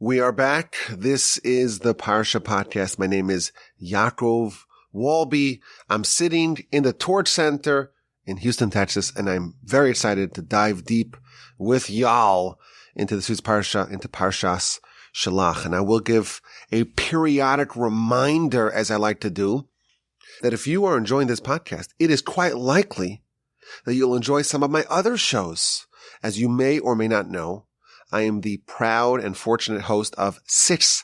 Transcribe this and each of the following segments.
We are back. This is the Parsha podcast. My name is Yaakov Walby. I'm sitting in the Torch Center in Houston, Texas, and I'm very excited to dive deep with y'all into this week's Parsha, into Parshas Shelach. And I will give a periodic reminder, as I like to do, that if you are enjoying this podcast, it is quite likely that you'll enjoy some of my other shows. As you may or may not know, I am the proud and fortunate host of 6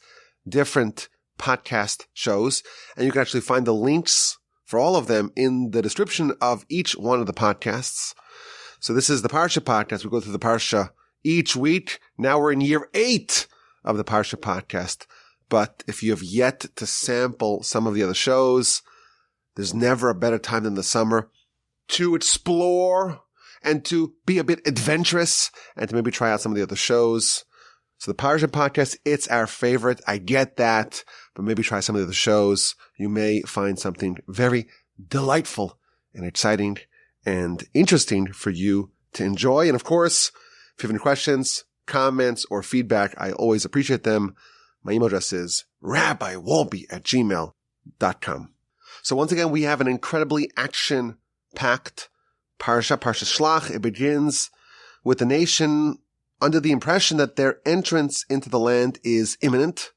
different podcast shows, and you can actually find the links for all of them in the description of each one of the podcasts. So this is the Parsha podcast. We go through the Parsha each week. Now we're in year 8 of the Parsha podcast. But if you have yet to sample some of the other shows, there's never a better time than the summer to explore and to be a bit adventurous and to maybe try out some of the other shows. So the Parsha podcast, it's our favorite. I get that, but maybe try some of the other shows. You may find something very delightful and exciting and interesting for you to enjoy. And of course, if you have any questions, comments, or feedback, I always appreciate them. My email address is rabbiwalby@gmail.com. So once again, we have an incredibly action-packed Parsha Shelach. It begins with the nation under the impression that their entrance into the land is imminent.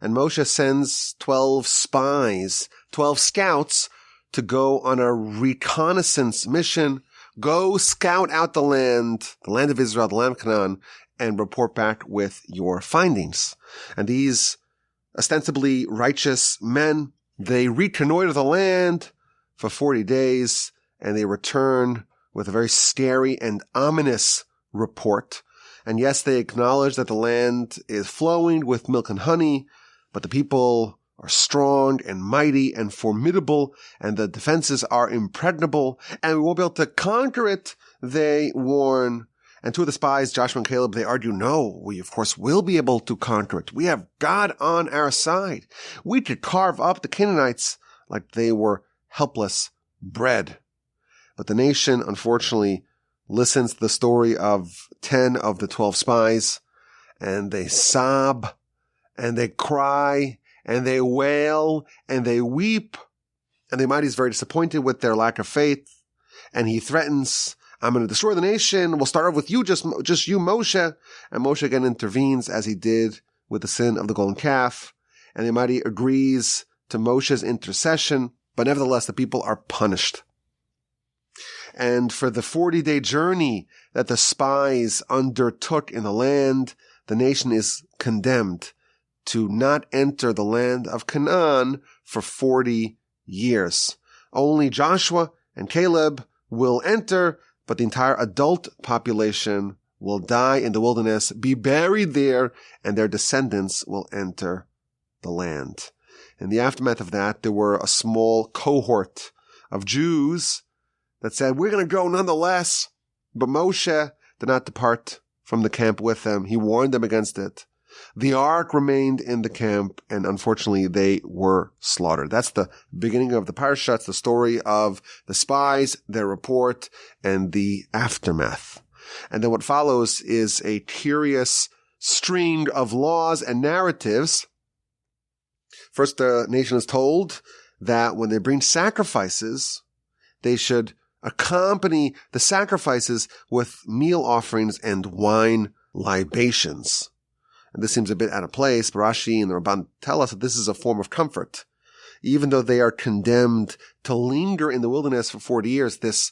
And Moshe sends 12 spies, 12 scouts to go on a reconnaissance mission. Go scout out the land of Israel, the land of Canaan, and report back with your findings. And these ostensibly righteous men, they reconnoiter the land for 40 days. And they return with a very scary and ominous report. And yes, they acknowledge that the land is flowing with milk and honey, but the people are strong and mighty and formidable, and the defenses are impregnable, and we won't be able to conquer it, they warn. And 2 of the spies, Joshua and Caleb, they argue, no, we of course will be able to conquer it. We have God on our side. We could carve up the Canaanites like they were helpless bread. But the nation, unfortunately, listens to the story of 10 of the 12 spies, and they sob, and they cry, and they wail, and they weep. And the Almighty is very disappointed with their lack of faith, and he threatens, I'm going to destroy the nation. We'll start off with you, just you, Moshe. And Moshe again intervenes, as he did with the sin of the golden calf. And the Almighty agrees to Moshe's intercession, but nevertheless, the people are punished. And for the 40-day journey that the spies undertook in the land, the nation is condemned to not enter the land of Canaan for 40 years. Only Joshua and Caleb will enter, but the entire adult population will die in the wilderness, be buried there, and their descendants will enter the land. In the aftermath of that, there were a small cohort of Jews that said, we're going to go nonetheless. But Moshe did not depart from the camp with them. He warned them against it. The ark remained in the camp, and unfortunately they were slaughtered. That's the beginning of the Parsha. It's the story of the spies, their report, and the aftermath. And then what follows is a curious string of laws and narratives. First, the nation is told that when they bring sacrifices, they should accompany the sacrifices with meal offerings and wine libations. And this seems a bit out of place, but Rashi and the Ramban tell us that this is a form of comfort. Even though they are condemned to linger in the wilderness for 40 years, this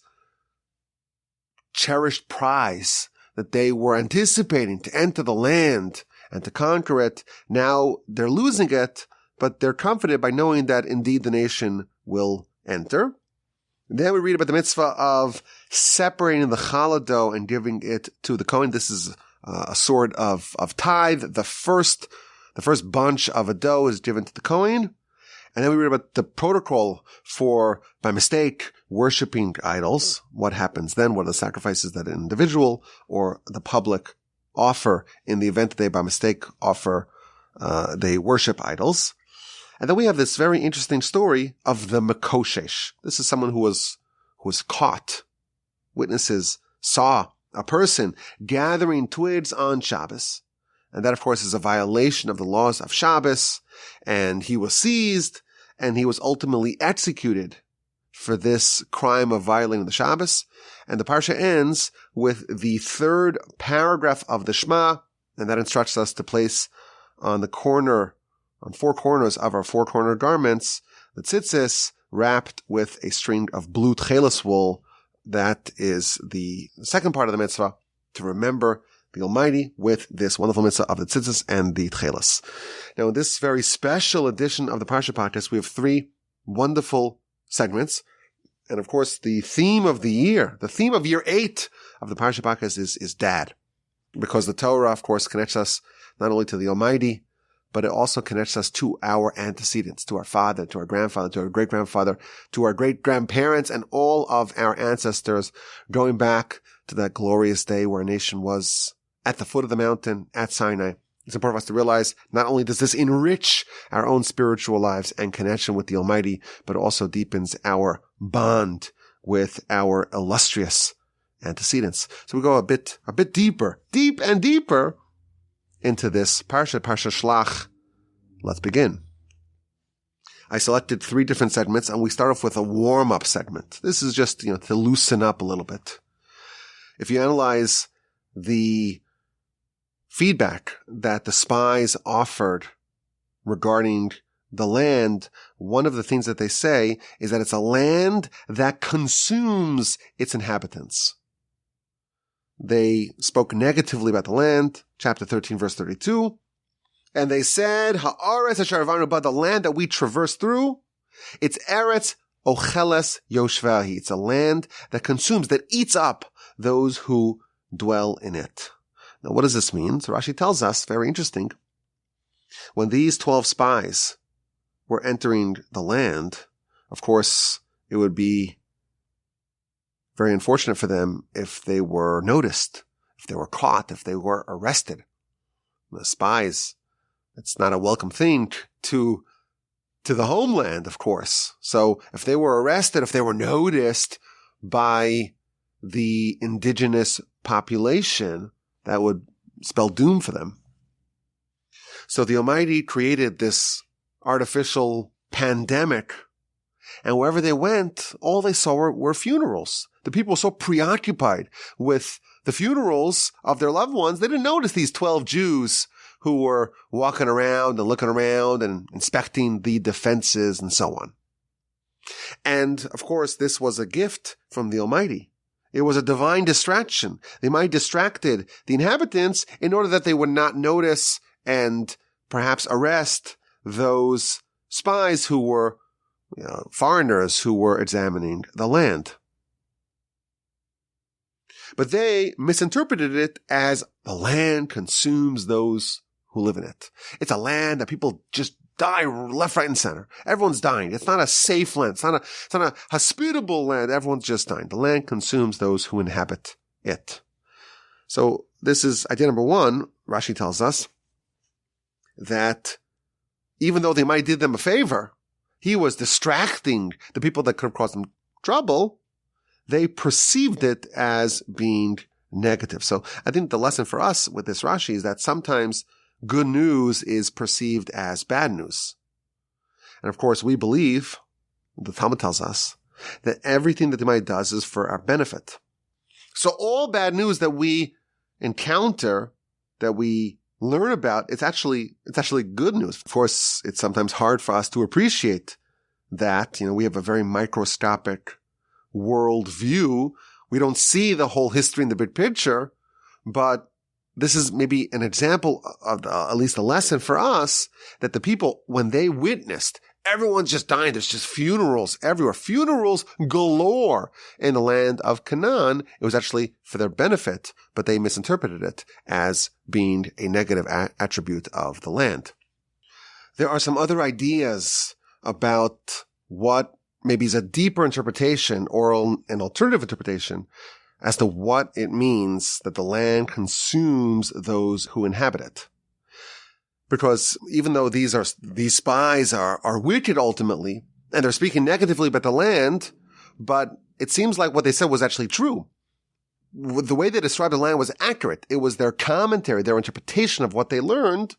cherished prize that they were anticipating to enter the land and to conquer it, now they're losing it, but they're comforted by knowing that indeed the nation will enter. Then we read about the mitzvah of separating the challah dough and giving it to the Kohen. This is a sort of tithe. The first bunch of a dough is given to the Kohen. And then we read about the protocol for, by mistake, worshiping idols. What happens then? What are the sacrifices that an individual or the public offer in the event that they, by mistake, they worship idols? And then we have this very interesting story of the Mekoshesh. This is someone who was caught. Witnesses saw a person gathering twigs on Shabbos. And that, of course, is a violation of the laws of Shabbos. And he was seized, and he was ultimately executed for this crime of violating the Shabbos. And the Parsha ends with the third paragraph of the Shema, and that instructs us to place on four corners of our four-cornered garments, the tzitzis wrapped with a string of blue tchelis wool. That is the second part of the mitzvah, to remember the Almighty with this wonderful mitzvah of the tzitzis and the tchelis. Now, in this very special edition of the Parsha podcast, we have three wonderful segments. And of course, the theme of year 8 of the Parsha podcast is Dad. Because the Torah, of course, connects us not only to the Almighty, but it also connects us to our antecedents, to our father, to our grandfather, to our great-grandfather, to our great-grandparents, and all of our ancestors, going back to that glorious day where our nation was at the foot of the mountain at Sinai. It's important for us to realize not only does this enrich our own spiritual lives and connection with the Almighty, but also deepens our bond with our illustrious antecedents. So we go a bit deeper into this Parsha Shelach. Let's begin. I selected 3 different segments, and we start off with a warm-up segment. This is just, to loosen up a little bit. If you analyze the feedback that the spies offered regarding the land, one of the things that they say is that it's a land that consumes its inhabitants. They spoke negatively about the land, chapter 13, verse 32, and they said, Ha'aretz asher avarnu ba, the land that we traverse through, it's Eretz ocheles yoshvahi. It's a land that consumes, that eats up those who dwell in it. Now, what does this mean? So Rashi tells us, very interesting, when these 12 spies were entering the land, of course, it would be very unfortunate for them if they were noticed, if they were caught, if they were arrested. The spies, it's not a welcome thing to the homeland, of course. So if they were arrested, if they were noticed by the indigenous population, that would spell doom for them. So the Almighty created this artificial pandemic, and wherever they went, all they saw were funerals. The people were so preoccupied with the funerals of their loved ones, they didn't notice these 12 Jews who were walking around and looking around and inspecting the defenses and so on. And, of course, this was a gift from the Almighty. It was a divine distraction. The Almighty distracted the inhabitants in order that they would not notice and perhaps arrest those spies who were foreigners who were examining the land. But they misinterpreted it as the land consumes those who live in it. It's a land that people just die left, right, and center. Everyone's dying. It's not a safe land. It's not a hospitable land. Everyone's just dying. The land consumes those who inhabit it. So this is idea number 1. Rashi tells us that even though they might did them a favor, he was distracting the people that could have caused them trouble. They perceived it as being negative. So I think the lesson for us with this Rashi is that sometimes good news is perceived as bad news. And of course, we believe, the Talmud tells us, that everything that the Almighty does is for our benefit. So all bad news that we encounter, that we learn about, it's actually good news. Of course, it's sometimes hard for us to appreciate that. We have a very microscopic world view. We don't see the whole history in the big picture, but this is maybe an example of at least a lesson for us that the people, when they witnessed, everyone's just dying. There's just funerals everywhere. Funerals galore in the land of Canaan. It was actually for their benefit, but they misinterpreted it as being a negative attribute of the land. There are some other ideas about what maybe is a deeper interpretation or an alternative interpretation as to what it means that the land consumes those who inhabit it. Because even though these spies are wicked ultimately, and they're speaking negatively about the land, but it seems like what they said was actually true. the way they described the land was accurate. It was their commentary, their interpretation of what they learned.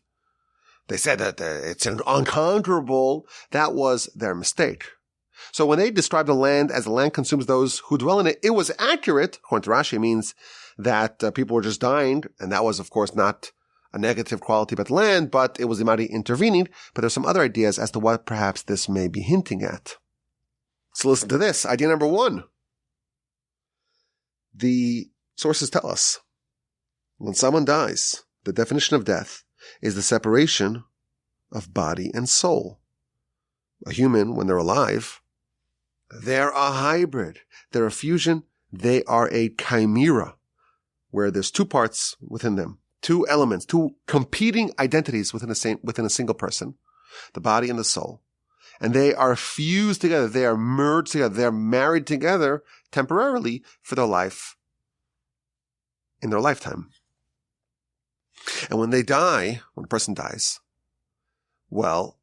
They said that it's unconquerable. That was their mistake. So when they described the land as the land consumes those who dwell in it, it was accurate. According to Rashi, it means that people were just dying, and that was, of course, not a negative quality about the land, but it was the Almighty intervening. But there's some other ideas as to what perhaps this may be hinting at. So listen to this. Idea number 1. The sources tell us when someone dies, the definition of death is the separation of body and soul. A human, when they're alive, they're a hybrid. They're a fusion. They are a chimera, where there's 2 parts within them, 2 elements, 2 competing identities within a single person, the body and the soul. And they are fused together. They are merged together. They are married together temporarily for their life in their lifetime. And when they die, when a person dies, well,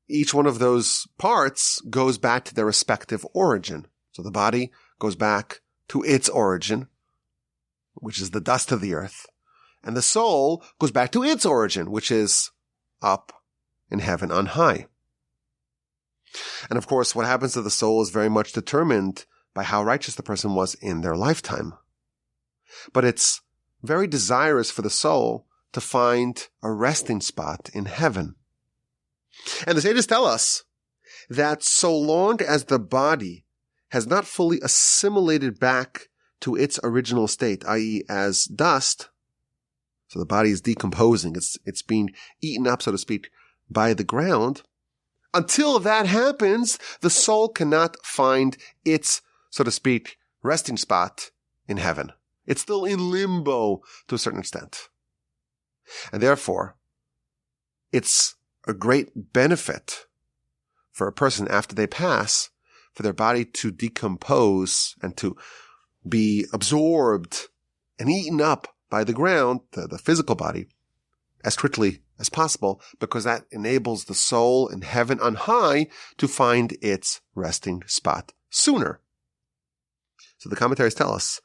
each one of those parts goes back to their respective origin. So the body goes back to its origin, which is the dust of the earth. And the soul goes back to its origin, which is up in heaven on high. And of course, what happens to the soul is very much determined by how righteous the person was in their lifetime. But it's very desirous for the soul to find a resting spot in heaven. And the sages tell us that so long as the body has not fully assimilated back to its original state, i.e. as dust, so the body is decomposing, it's being eaten up, so to speak, by the ground, until that happens, the soul cannot find its, so to speak, resting spot in heaven. It's still in limbo to a certain extent. And therefore, it's a great benefit for a person after they pass for their body to decompose and to be absorbed and eaten up by the ground, the physical body, as quickly as possible, because that enables the soul in heaven on high to find its resting spot sooner. So the commentaries tell us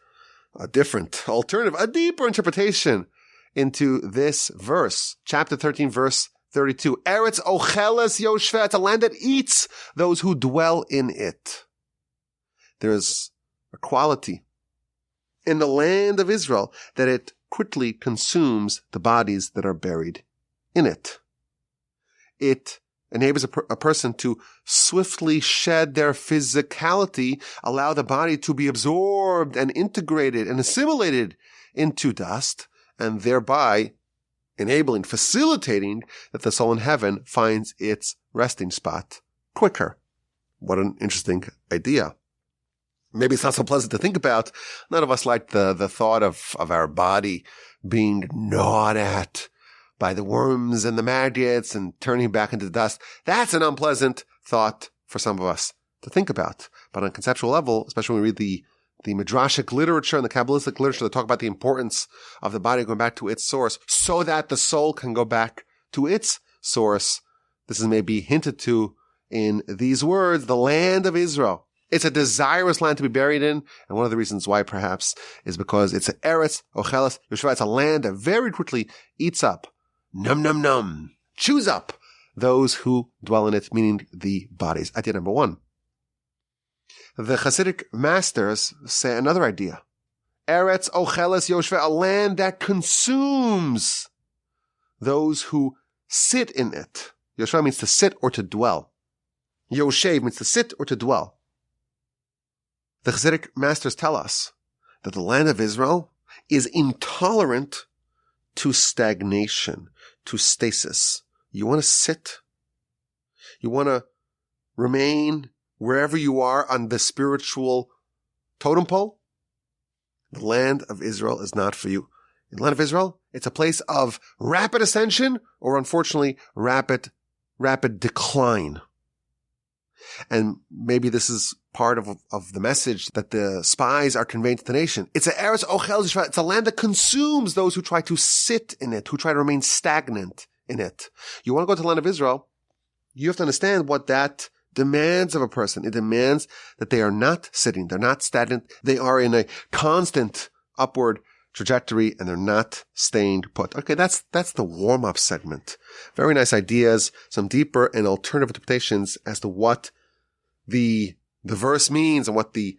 a different alternative, a deeper interpretation into this verse, chapter 13, verse 32. Eretz ocheles yoshveh, it's a land that eats those who dwell in it. There's a quality in the land of Israel that it quickly consumes the bodies that are buried in it. It enables a person to swiftly shed their physicality, allow the body to be absorbed and integrated and assimilated into dust, and thereby facilitating that the soul in heaven finds its resting spot quicker. What an interesting idea. Maybe it's not so pleasant to think about. None of us like the thought of our body being gnawed at by the worms and the maggots and turning back into dust. That's an unpleasant thought for some of us to think about. But on a conceptual level, especially when we read the midrashic literature and the Kabbalistic literature that talk about the importance of the body going back to its source so that the soul can go back to its source, this is maybe hinted to in these words, the land of Israel. It's a desirous land to be buried in, and one of the reasons why perhaps is because it's an Eretz ocheles yoshveh. It's a land that very quickly eats up, chews up those who dwell in it, meaning the bodies. Idea number 1. The Hasidic masters say another idea. Eretz ocheles yoshveh, a land that consumes those who sit in it. Yoshveh means to sit or to dwell. Yoshev means to sit or to dwell. The Hasidic masters tell us that the land of Israel is intolerant to stagnation, to stasis. You want to sit? You want to remain wherever you are on the spiritual totem pole? The land of Israel is not for you. In the land of Israel, it's a place of rapid ascension or, unfortunately, rapid decline. And maybe this is part of the message that the spies are conveying to the nation. It's a Eretz ocheles yoshveh. It's a land that consumes those who try to sit in it, who try to remain stagnant in it. You want to go to the land of Israel, you have to understand what that demands of a person. It demands that they are not sitting. They're not stagnant. They are in a constant upward trajectory and they're not staying put. Okay, that's the warm-up segment. Very nice ideas, some deeper and alternative interpretations as to what the verse means and what the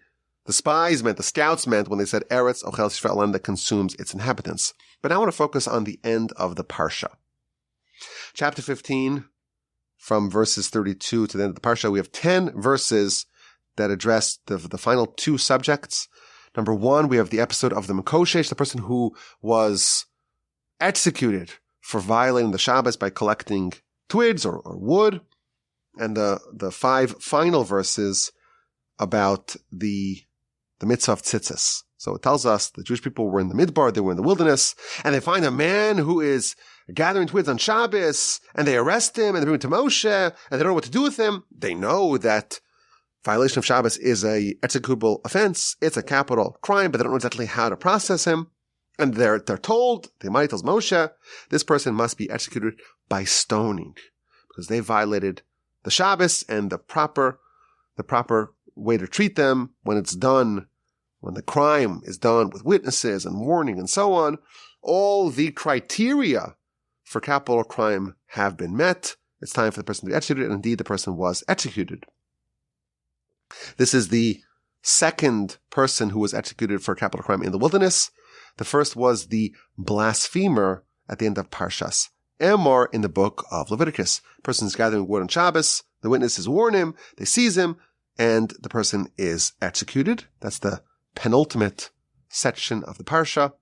spies meant, the scouts meant when they said Eretz Ochel Yisrael, land that consumes its inhabitants. But I want to focus on the end of the Parsha. Chapter 15, from verses 32 to the end of the Parsha, we have 10 verses that address the final two subjects. Number one, we have the episode of the Mekoshesh, the person who was executed for violating the Shabbos by collecting twigs or wood. And the 5 final verses about the mitzvah of tzitzis. So it tells us the Jewish people were in the Midbar, they were in the wilderness, and they find a man who is gathering twigs on Shabbos, and they arrest him, and they bring him to Moshe, and they don't know what to do with him. They know that violation of Shabbos is a executable offense. It's a capital crime, but they don't know exactly how to process him. And they're told, the Almighty tells Moshe, this person must be executed by stoning, because they violated the Shabbos, and the proper way to treat them when it's done, when the crime is done with witnesses and warning and so on, all the criteria for capital crime have been met. It's time for the person to be executed, and indeed the person was executed. This is the second person who was executed for capital crime in the wilderness. The first was the blasphemer at the end of Parshas Emor in the book of Leviticus. The person is gathering wood on Shabbos, the witnesses warn him, they seize him, and the person is executed. That's the penultimate section of the Parsha.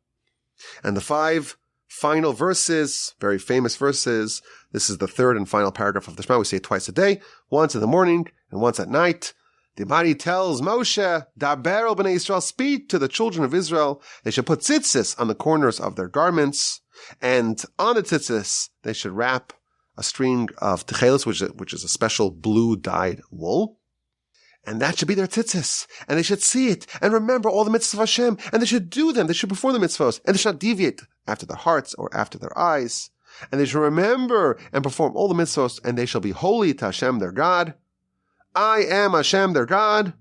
And the 5 final verses, very famous verses, this is the third and final paragraph of the Shema. We say it twice a day, once in the morning and once at night. The Almighty tells Moshe, Daber el b'nei Yisrael, speak to the children of Israel. They should put tzitzis on the corners of their garments, and on the tzitzis they should wrap a string of techelis, which is a special blue dyed wool. And that should be their tzitzis. And they should see it and remember all the mitzvahs of Hashem. And they should do them. They should perform the mitzvahs. And they should not deviate after their hearts or after their eyes. And they should remember and perform all the mitzvahs. And they shall be holy to Hashem their God. I am Hashem their God.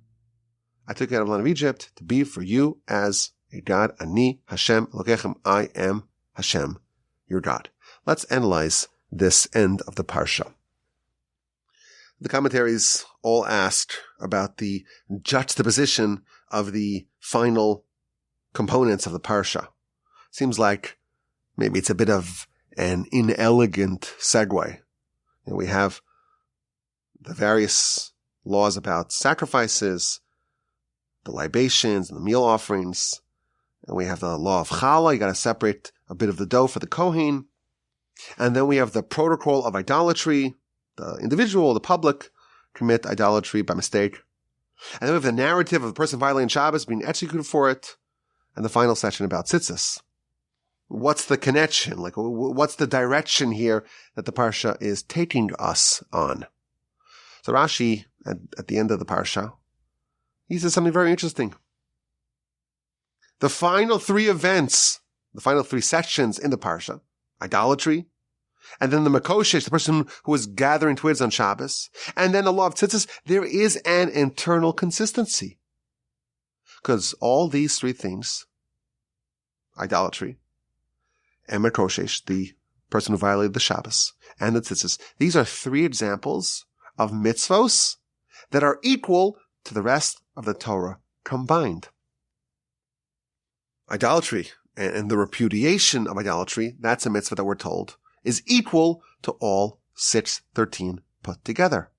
I took you out of the land of Egypt to be for you as a God. Ani Hashem Elokechem. I am Hashem your God. Let's analyze this end of the Parsha. The commentaries all asked about the juxtaposition of the final components of the Parsha. Seems like maybe it's a bit of an inelegant segue. We have the various laws about sacrifices, the libations and the meal offerings, and we have the law of challah. You got to separate a bit of the dough for the kohen. And then we have the protocol of idolatry. The individual, the public, commit idolatry by mistake. And then we have the narrative of the person violating Shabbos being executed for it. And the final section about tzitzis. What's the connection? Like, what's the direction here that the Parsha is taking us on? So Rashi, at the end of the Parsha, he says something very interesting. The final 3 events, the final 3 sections in the Parsha, idolatry, and then the Mekoshesh, the person who was gathering twigs on Shabbos, and then the law of tzitzis, there is an internal consistency. Because all these 3 things, idolatry, and Mekoshesh, the person who violated the Shabbos, and the tzitzis, these are 3 examples of mitzvos that are equal to the rest of the Torah combined. Idolatry and the repudiation of idolatry, that's a mitzvah that we're told, is equal to all 613 put together.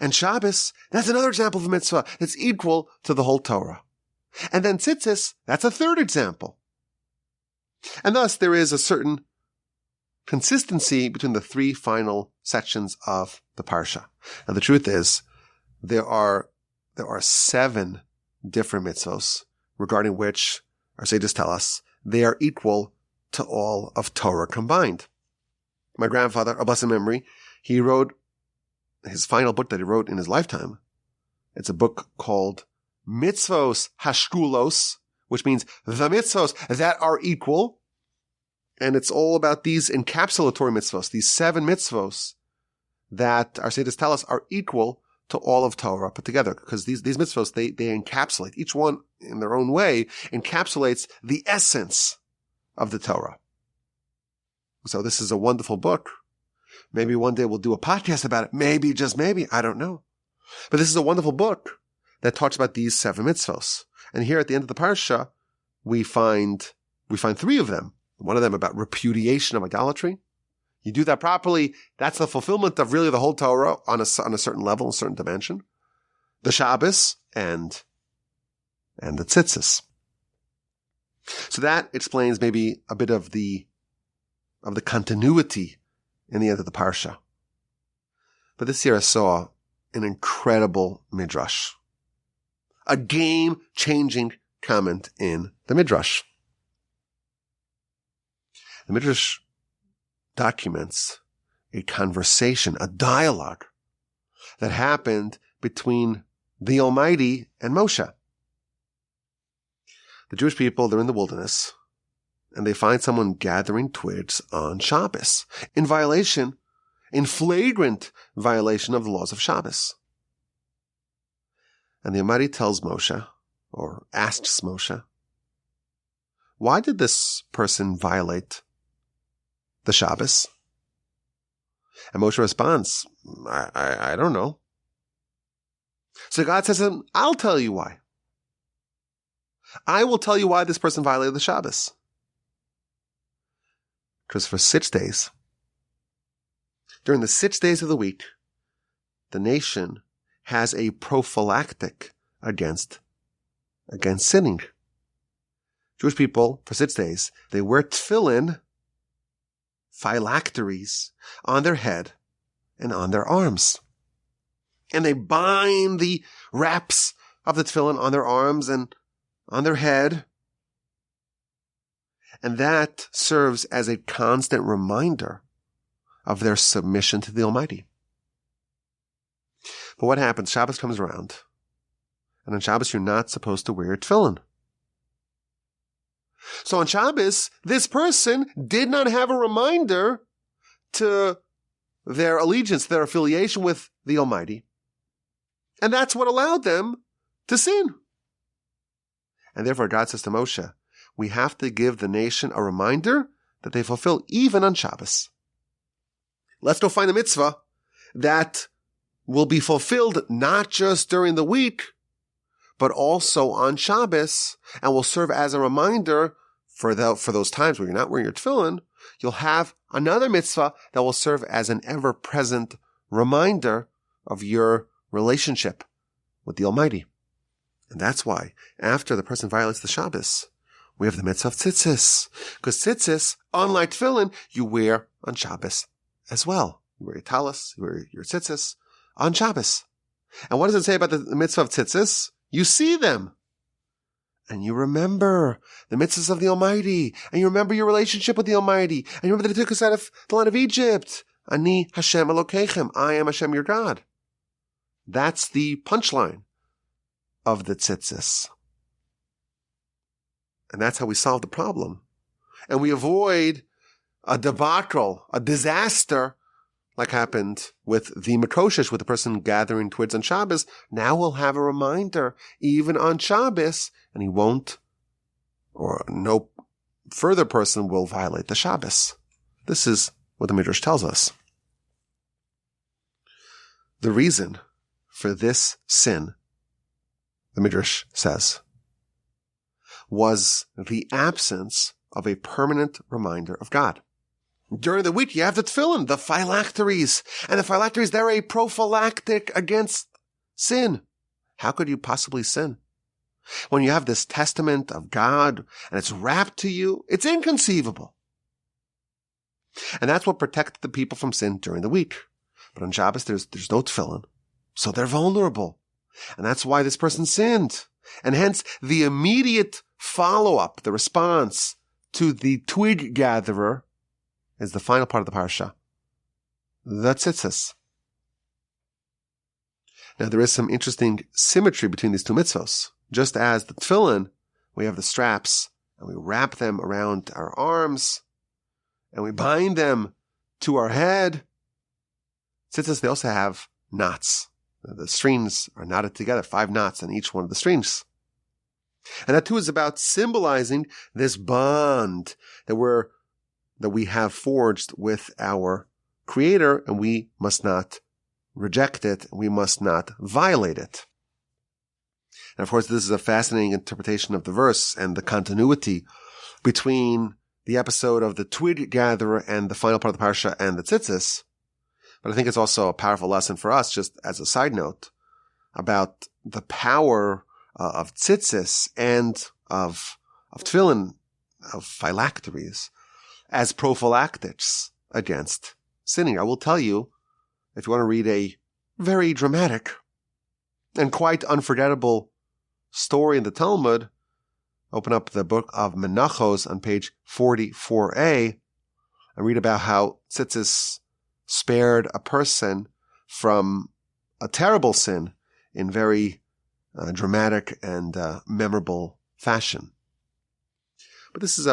And Shabbos, that's another example of a mitzvah that's equal to the whole Torah. And then tzitzis, that's a third example. And thus there is a certain consistency between the 3 final sections of the Parsha. Now the truth is, there are 7 different mitzvos regarding which our sages tell us they are equal to all of Torah combined. My grandfather, a blessed memory, he wrote his final book that he wrote in his lifetime. It's a book called Mitzvos Hashkulos, which means the mitzvos that are equal. And it's all about these encapsulatory mitzvos, these 7 mitzvos that our sages tell us are equal to all of Torah put together, because these mitzvos, they encapsulate, each one in their own way, encapsulates the essence of the Torah. So this is a wonderful book. Maybe one day we'll do a podcast about it. Maybe, just maybe, I don't know. But this is a wonderful book that talks about these 7 mitzvos. And here at the end of the Parsha, we find 3 of them. One of them about repudiation of idolatry. You do that properly, that's the fulfillment of really the whole Torah on a certain level, a certain dimension. The Shabbos and the tzitzis. So that explains maybe a bit of the continuity in the end of the Parsha. But this year I saw an incredible midrash. A game-changing comment in the midrash. The midrash documents a conversation, a dialogue that happened between the Almighty and Moshe. The Jewish people, they're in the wilderness, and they find someone gathering twigs on Shabbos in flagrant violation of the laws of Shabbos. And the Almighty tells Moshe, or asks Moshe, why did this person violate the Shabbos? And Moshe responds, I don't know. So God says to him, I'll tell you why. I will tell you why this person violated the Shabbos. Because for 6 days, during the 6 days of the week, the nation has a prophylactic against sinning. Jewish people, for 6 days, they wear tefillin, phylacteries, on their head and on their arms. And they bind the wraps of the tefillin on their arms and on their head. And that serves as a constant reminder of their submission to the Almighty. But what happens? Shabbos comes around. And on Shabbos, you're not supposed to wear your tefillin. So on Shabbos, this person did not have a reminder to their allegiance, their affiliation with the Almighty. And that's what allowed them to sin. And therefore God says to Moshe, we have to give the nation a reminder that they fulfill even on Shabbos. Let's go find a mitzvah that will be fulfilled not just during the week, but also on Shabbos, and will serve as a reminder for those times where you're not wearing your tefillin. You'll have another mitzvah that will serve as an ever-present reminder of your relationship with the Almighty. And that's why, after the person violates the Shabbos, we have the mitzvah of tzitzis. Because tzitzis, unlike tefillin, you wear on Shabbos as well. You wear your talis, you wear your tzitzis on Shabbos. And what does it say about the mitzvah of tzitzis? You see them. And you remember the mitzvahs of the Almighty. And you remember your relationship with the Almighty. And you remember that He took us out of the land of Egypt. Ani Hashem Elokeichem. I am Hashem your God. That's the punchline of the tzitzis. And that's how we solve the problem. And we avoid a debacle, a disaster, like happened with the Makoshish, with the person gathering twigs on Shabbos. Now we'll have a reminder, even on Shabbos, and he won't, or no further person will violate the Shabbos. This is what the Midrash tells us. The reason for this sin, the Midrash says, was the absence of a permanent reminder of God. During the week, you have the tefillin, the phylacteries. And the phylacteries, they're a prophylactic against sin. How could you possibly sin? When you have this testament of God and it's wrapped to you, it's inconceivable. And that's what protected the people from sin during the week. But on Shabbos, there's no tefillin. So they're vulnerable. And that's why this person sinned. And hence, the immediate follow-up, the response to the twig gatherer, is the final part of the Parsha, the tzitzis. Now, there is some interesting symmetry between these two mitzvos. Just as the tefillin, we have the straps, and we wrap them around our arms, and we bind them to our head. Tzitzis, they also have knots The strings are knotted together, 5 knots in each one of the strings. And that too is about symbolizing this bond that we have forged with our Creator, and we must not reject it, and we must not violate it. And of course, this is a fascinating interpretation of the verse and the continuity between the episode of the twig gatherer and the final part of the Parsha and the tzitzis. But I think it's also a powerful lesson for us, just as a side note, about the power of tzitzis and of tefillin, of phylacteries, as prophylactics against sinning. I will tell you, if you want to read a very dramatic and quite unforgettable story in the Talmud, open up the book of Menachos on page 44a and read about how tzitzis spared a person from a terrible sin in very dramatic and memorable fashion. But this is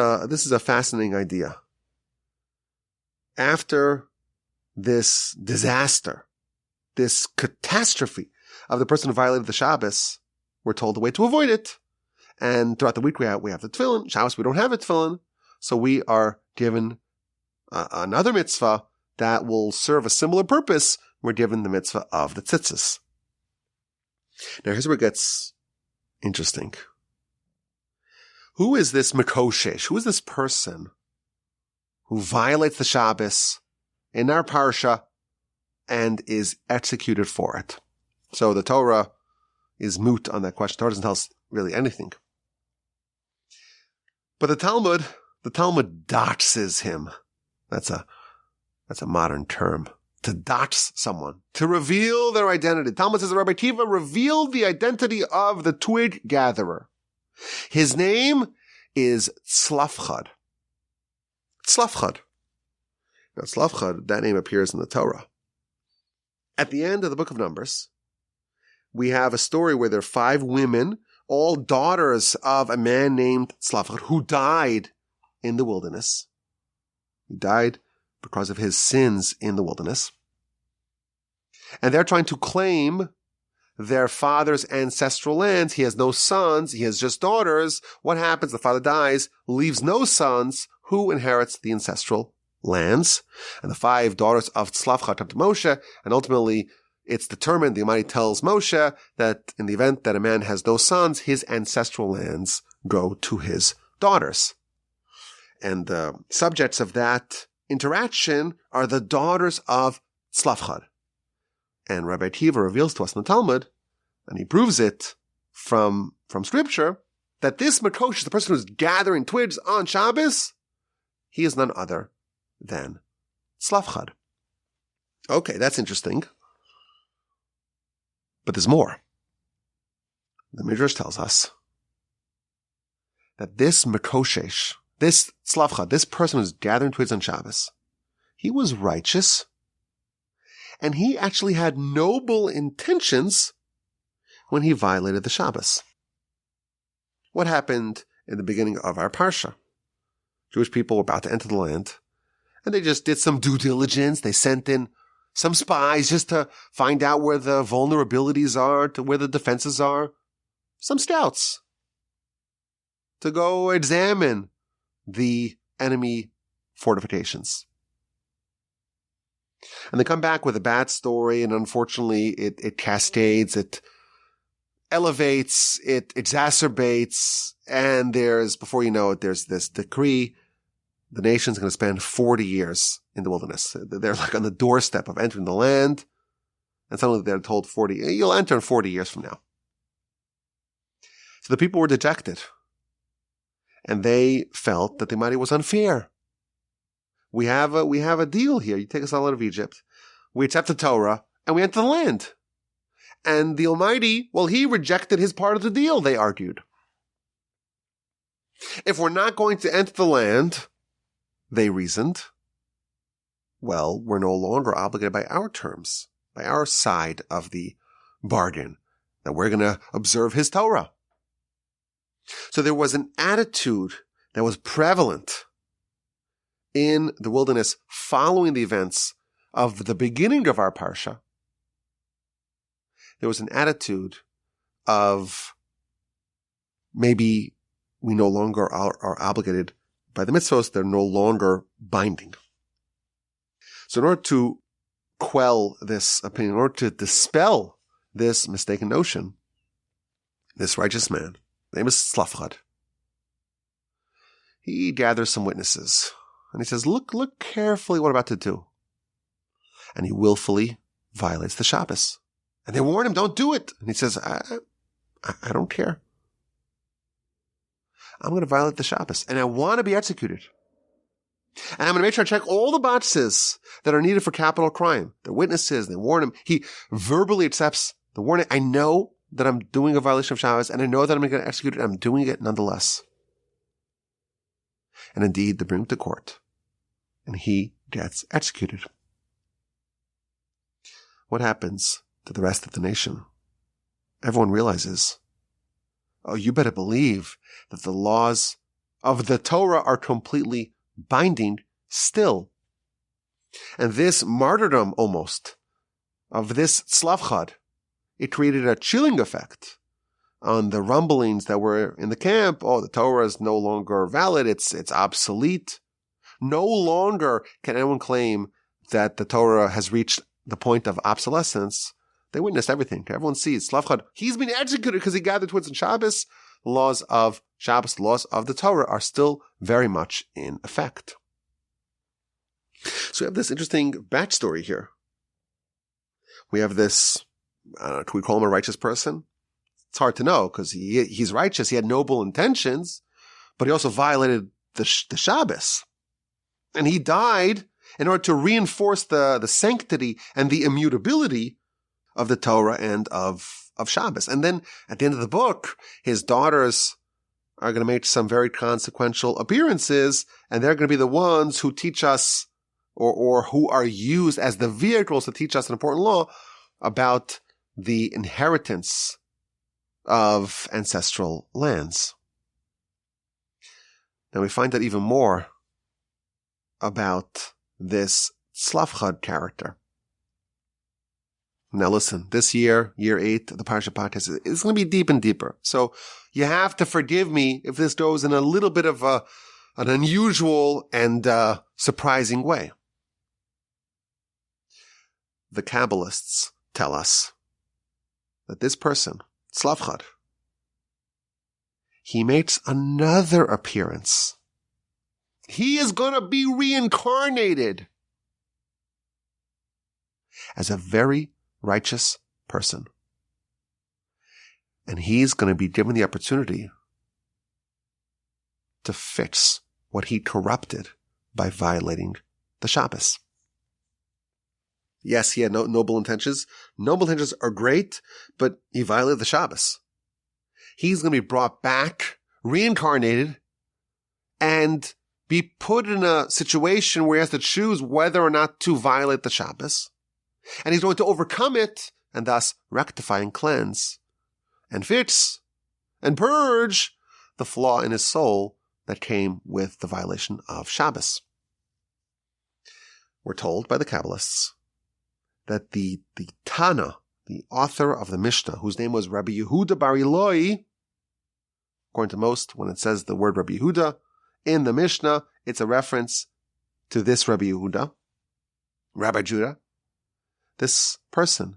a fascinating idea. After this disaster, this catastrophe of the person who violated the Shabbos, we're told the way to avoid it. And throughout the week we have the tefillin. Shabbos we don't have a tefillin, so we are given another mitzvah that will serve a similar purpose. We're given the mitzvah of the tzitzis. Now here's where it gets interesting. Who is this Mekoshesh? Who is this person who violates the Shabbos in our Parsha and is executed for it? So the Torah is moot on that question. The Torah doesn't tell us really anything. But the Talmud doxes him. That's a modern term. To dox someone. To reveal their identity. Talmud says that Rabbi Akiva revealed the identity of the twig gatherer. His name is Tzlafchad. Tzlafchad. Now Tzlafchad, that name appears in the Torah. At the end of the book of Numbers, we have a story where there are 5 women, all daughters of a man named Tzlafchad, who died in the wilderness. He died because of his sins in the wilderness. And they're trying to claim their father's ancestral lands. He has no sons. He has just daughters. What happens? The father dies, leaves no sons. Who inherits the ancestral lands? And the 5 daughters of Tzlafchad come to Moshe, and ultimately it's determined, the Almighty tells Moshe that in the event that a man has no sons, his ancestral lands go to his daughters. And the subjects of that interaction are the daughters of Tzlafchad. And Rabbi Akiva reveals to us in the Talmud, and he proves it from Scripture, that this Mekoshesh, the person who's gathering twigs on Shabbos, he is none other than Tzlafchad. Okay, that's interesting. But there's more. The Midrash tells us that this Mekoshesh, this Tzlafchad, this person who's gathering twigs on Shabbos, he was righteous, and he actually had noble intentions when he violated the Shabbos. What happened in the beginning of our Parsha? Jewish people were about to enter the land, and they just did some due diligence. They sent in some spies just to find out where the vulnerabilities are, to where the defenses are. Some scouts to go examine the enemy fortifications. And they come back with a bad story, and unfortunately it cascades, it elevates, it exacerbates, and before you know it, there's this decree. The nation's going to spend 40 years in the wilderness. They're like on the doorstep of entering the land, and suddenly they're told you'll enter in 40 years from now. So the people were dejected, and they felt that the Almighty was unfair. We have a deal here. You take us all out of Egypt. We accept the Torah, and we enter the land. And the Almighty, he rejected his part of the deal, they argued. If we're not going to enter the land, they reasoned, we're no longer obligated by our terms, by our side of the bargain, that we're going to observe his Torah. So there was an attitude that was prevalent in the wilderness following the events of the beginning of our Parsha, there was an attitude of maybe we no longer are obligated by the mitzvos, they're no longer binding. So in order to quell this opinion, in order to dispel this mistaken notion, this righteous man, name is Slavchad, he gathers some witnesses and he says, look carefully what I'm about to do. And he willfully violates the Shabbos. And they warn him, don't do it. And he says, I don't care. I'm going to violate the Shabbos and I want to be executed. And I'm going to make sure I check all the boxes that are needed for capital crime. The witnesses, they warn him. He verbally accepts the warning. I know that I'm doing a violation of Shabbos and I know that I'm going to execute it and I'm doing it nonetheless. And indeed, they bring him to court and he gets executed. What happens to the rest of the nation? Everyone realizes, oh, you better believe that the laws of the Torah are completely binding still. And this martyrdom almost of this Slavchad, it created a chilling effect on the rumblings that were in the camp. Oh, the Torah is no longer valid. It's obsolete. No longer can anyone claim that the Torah has reached the point of obsolescence. They witnessed everything. Everyone sees Slavchad. He's been executed because he gathered twigs on Shabbos. The laws of Shabbos, the laws of the Torah are still very much in effect. So we have this interesting backstory here. We have this, can we call him a righteous person? It's hard to know because he's righteous. He had noble intentions, but he also violated the Shabbos. And he died in order to reinforce the sanctity and the immutability of the Torah and of Shabbos. And then at the end of the book, his daughters are going to make some very consequential appearances, and they're going to be the ones who teach us or who are used as the vehicles to teach us an important law about the inheritance of ancestral lands. Now we find out even more about this Slavchad character. Now listen, this year, year 8, the Parsha podcast is going to be deep and deeper. So you have to forgive me if this goes in a little bit of an unusual and surprising way. The Kabbalists tell us that this person, Slavchad, he makes another appearance. He is going to be reincarnated as a very righteous person. And he's going to be given the opportunity to fix what he corrupted by violating the Shabbos. Yes, he had noble intentions. Noble intentions are great, but he violated the Shabbos. He's going to be brought back, reincarnated, and be put in a situation where he has to choose whether or not to violate the Shabbos. And he's going to overcome it and thus rectify and cleanse and fix and purge the flaw in his soul that came with the violation of Shabbos. We're told by the Kabbalists that the Tana, the author of the Mishnah, whose name was Rabbi Yehuda Bar Ilai, according to most, when it says the word Rabbi Yehuda in the Mishnah, it's a reference to this Rabbi Yehuda, Rabbi Judah. This person,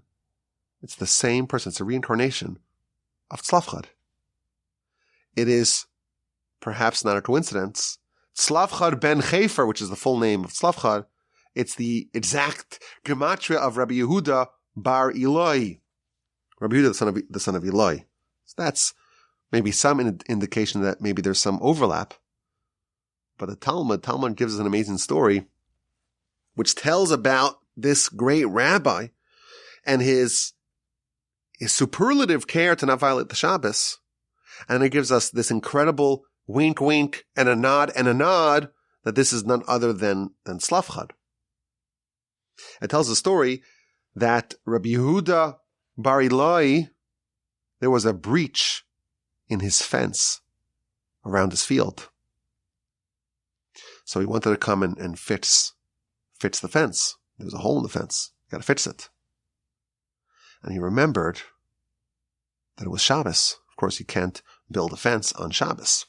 it's the same person. It's a reincarnation of Slavchad. It is perhaps not a coincidence. Slavchad ben Chefer, which is the full name of Slavchad, it's the exact gematria of Rabbi Yehuda Bar Ilai. Rabbi Yehuda, the son of Ilai. So that's maybe some indication that maybe there's some overlap. But the Talmud gives us an amazing story, which tells about this great rabbi and his superlative care to not violate the Shabbos. And it gives us this incredible wink, wink, and a nod that this is none other than Slavchad. It tells the story that Rabbi Yehuda Bar Ilai, there was a breach in his fence around his field. So he wanted to come and fix the fence. There's a hole in the fence. Got to fix it. And he remembered that it was Shabbos. Of course, you can't build a fence on Shabbos.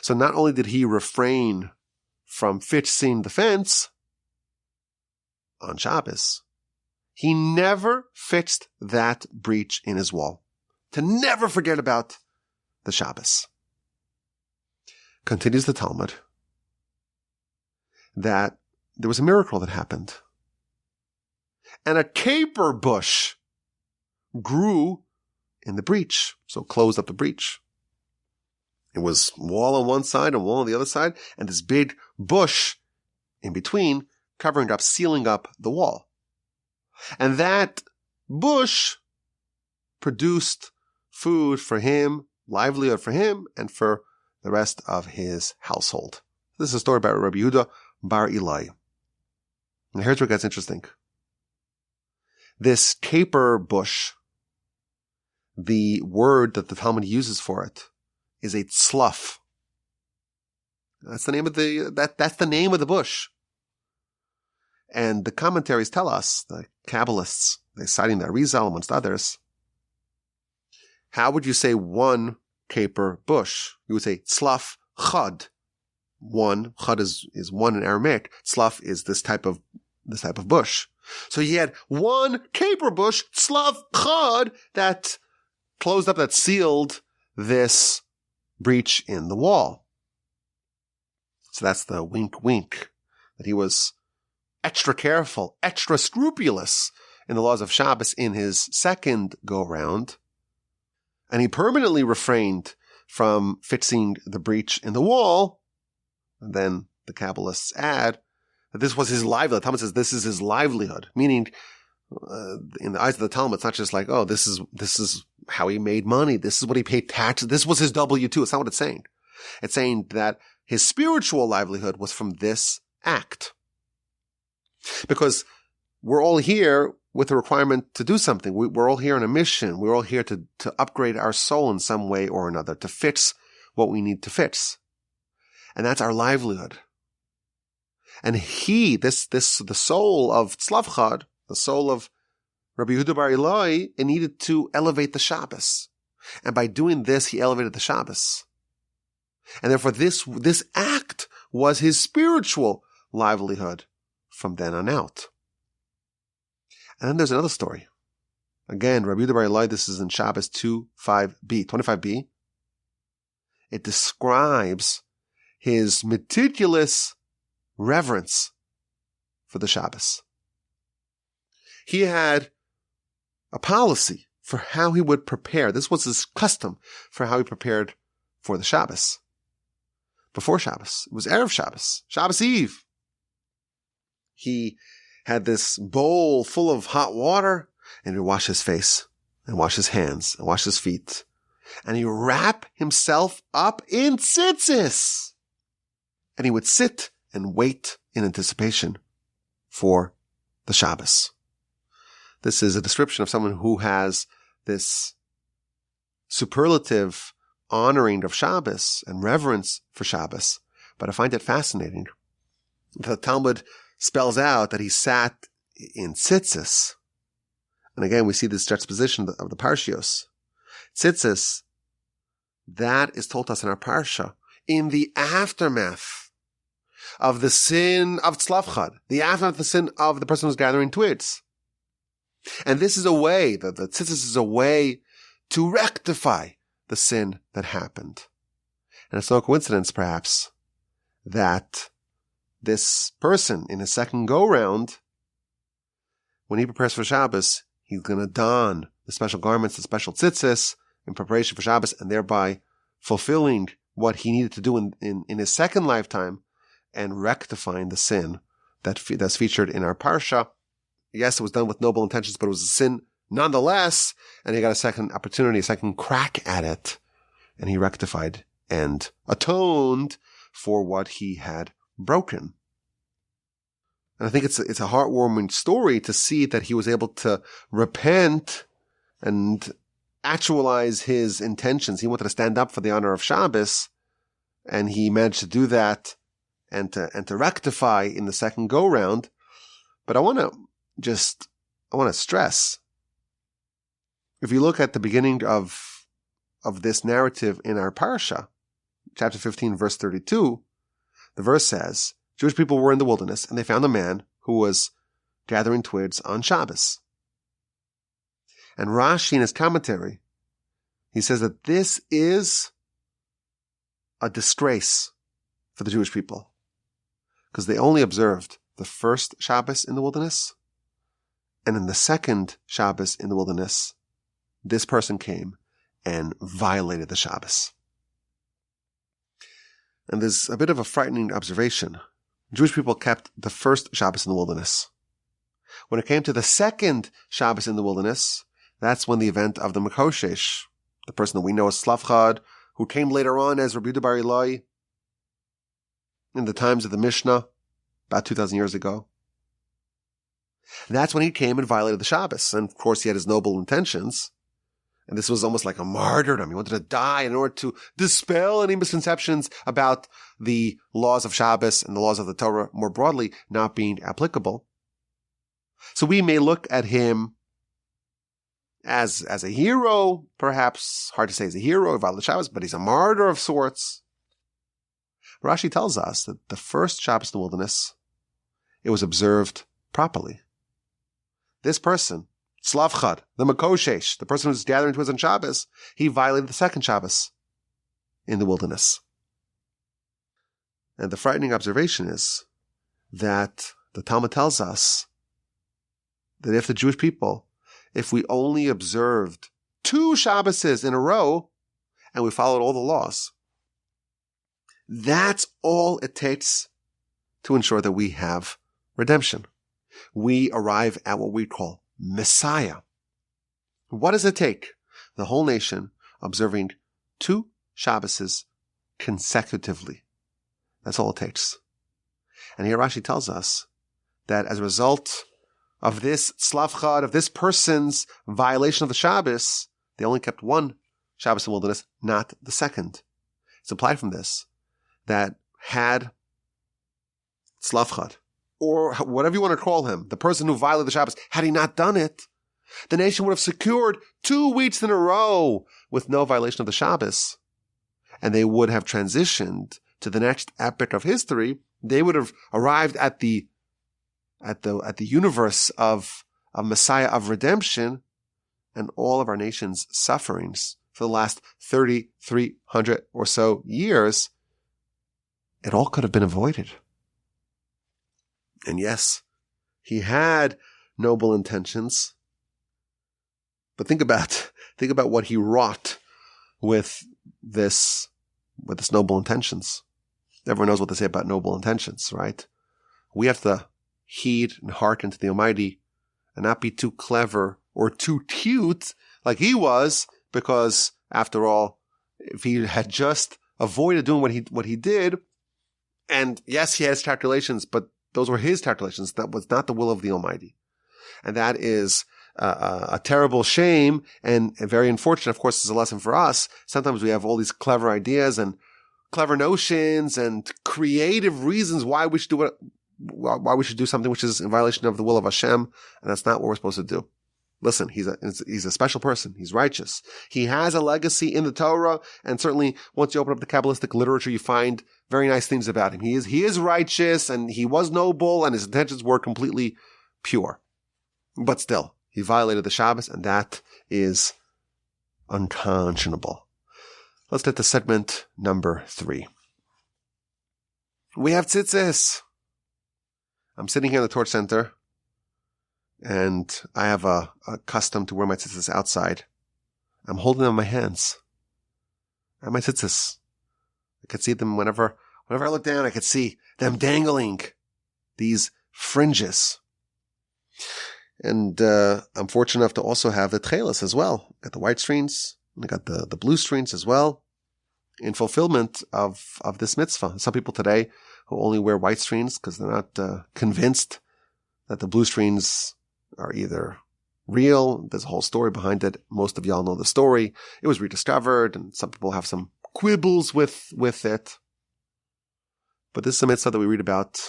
So not only did he refrain from fixing the fence on Shabbos, he never fixed that breach in his wall, to never forget about the Shabbos. Continues the Talmud that there was a miracle that happened. And a caper bush grew in the breach, so closed up the breach. It was wall on one side and wall on the other side, and this big bush in between, covering up, sealing up the wall. And that bush produced food for him, livelihood for him, and for the rest of his household. This is a story about Rabbi Yehuda bar Ilai. And here's where it gets interesting. This caper bush, the word that the Talmud uses for it is a tzluf. That's the name of that's the name of the bush. And the commentaries tell us, the Kabbalists, they're citing the Arizal amongst others, how would you say one caper bush? You would say tzlaf chad. One, chad is one in Aramaic. Tzlaf is this type of bush. So he had one caper bush, tzlaf chad, that closed up, that sealed this breach in the wall. So that's the wink wink, that he was extra careful, extra scrupulous in the laws of Shabbos in his second go-round. And he permanently refrained from fixing the breach in the wall. And then the Kabbalists add that this was his livelihood. Talmud says this is his livelihood, meaning in the eyes of the Talmud, it's not just like, oh, this is how he made money. This is what he paid taxes. This was his W-2. It's not what it's saying. It's saying that his spiritual livelihood was from this act. Because we're all here with a requirement to do something. We're all here on a mission. We're all here to upgrade our soul in some way or another, to fix what we need to fix. And that's our livelihood. And the soul of Tzlavchad, the soul of Rabbi Yehuda bar Ilai, it needed to elevate the Shabbos. And by doing this, he elevated the Shabbos. And therefore this act was his spiritual livelihood from then on out. And then there's another story. Again, Rabbi Yehuda bar Ilai, this is in Shabbos 25b. It describes his meticulous reverence for the Shabbos. He had a policy for how he would prepare. This was his custom for how he prepared for the Shabbos. Before Shabbos, it was Erev Shabbos, Shabbos Eve. He had this bowl full of hot water, and he would wash his face, and wash his hands, and wash his feet. And he would wrap himself up in tzitzis. And he would sit and wait in anticipation for the Shabbos. This is a description of someone who has this superlative honoring of Shabbos and reverence for Shabbos. But I find it fascinating. The Talmud spells out that he sat in tzitzis. And again, we see this juxtaposition of the Parshios. Tzitzis, that is told us in our Parsha, in the aftermath of the sin of Tzlavchad, the aftermath of the sin of the person who's gathering twigs. And this is a way, the tzitzis is a way to rectify the sin that happened. And it's no coincidence, perhaps, that this person in his second go-round, when he prepares for Shabbos, he's going to don the special garments, the special tzitzis, in preparation for Shabbos, and thereby fulfilling what he needed to do in his second lifetime and rectifying the sin that's featured in our Parsha. Yes, it was done with noble intentions, but it was a sin nonetheless, and he got a second opportunity, a second crack at it, and he rectified and atoned for what he had broken. And I think it's a heartwarming story to see that he was able to repent and actualize his intentions. He wanted to stand up for the honor of Shabbos, and he managed to do that and to rectify in the second go-round. But I want to stress If you look at the beginning of this narrative in our Parsha, chapter 15, verse 32, the verse says, Jewish people were in the wilderness and they found a man who was gathering twigs on Shabbos. And Rashi in his commentary, he says that this is a disgrace for the Jewish people because they only observed the first Shabbos in the wilderness, and in the second Shabbos in the wilderness, this person came and violated the Shabbos. And there's a bit of a frightening observation. Jewish people kept the first Shabbos in the wilderness. When it came to the second Shabbos in the wilderness, that's when the event of the Mekoshesh, the person that we know as Slavchad, who came later on as Rabbi Yehuda Bar Ilai in the times of the Mishnah, about 2,000 years ago. And that's when he came and violated the Shabbos. And of course, he had his noble intentions. And this was almost like a martyrdom. He wanted to die in order to dispel any misconceptions about the laws of Shabbos and the laws of the Torah more broadly not being applicable. So we may look at him as a hero, perhaps hard to say he's a hero of the Shabbos, but he's a martyr of sorts. Rashi tells us that the first Shabbos in the wilderness, it was observed properly. This person, Slavchad, the Mekoshesh, the person who's gathering twigs on Shabbos, he violated the second Shabbos in the wilderness. And the frightening observation is that the Talmud tells us that if the Jewish people, if we only observed 2 Shabboses in a row and we followed all the laws, that's all it takes to ensure that we have redemption. We arrive at what we call Messiah. What does it take? The whole nation observing 2 Shabboses consecutively. That's all it takes. And here Rashi tells us that as a result of this Slavchad, of this person's violation of the Shabbos, they only kept 1 Shabbos in the wilderness, not the second. It's implied from this that had Slavchad, or whatever you want to call him, the person who violated the Shabbos, had he not done it, the nation would have secured 2 weeks in a row with no violation of the Shabbos, and they would have transitioned to the next epoch of history. They would have arrived at the universe of a Messiah of redemption, and all of our nation's sufferings for the last 3,300 or so years, it all could have been avoided. And yes, he had noble intentions, but think about what he wrought with this noble intentions. Everyone knows what they say about noble intentions, right? We have to heed and hearken to the Almighty and not be too clever or too cute like he was, because after all, if he had just avoided doing what he did, and yes, he has calculations, but those were his calculations. That was not the will of the Almighty. And that is a terrible shame and very unfortunate. Of course, it's a lesson for us. Sometimes we have all these clever ideas and clever notions and creative reasons why we should do something which is in violation of the will of Hashem, and that's not what we're supposed to do. Listen, he's a special person. He's righteous. He has a legacy in the Torah, and certainly once you open up the Kabbalistic literature, you find very nice things about him. He is righteous, and he was noble, and his intentions were completely pure. But still, he violated the Shabbos, and that is unconscionable. Let's get to segment number 3. We have tzitzis. I'm sitting here in the Torch Center, and I have a custom to wear my tzitzis outside. I'm holding them in my hands. And my tzitzis, I could see them whenever I look down, I could see them dangling, these fringes. And I'm fortunate enough to also have the tchelas as well. I got the white strings, and I got the blue strings as well, in fulfillment of this mitzvah. Some people today who only wear white strings because they're not convinced that the blue strings are either real. There's a whole story behind it. Most of y'all know the story. It was rediscovered, and some people have some quibbles with it. But this is a mitzvah that we read about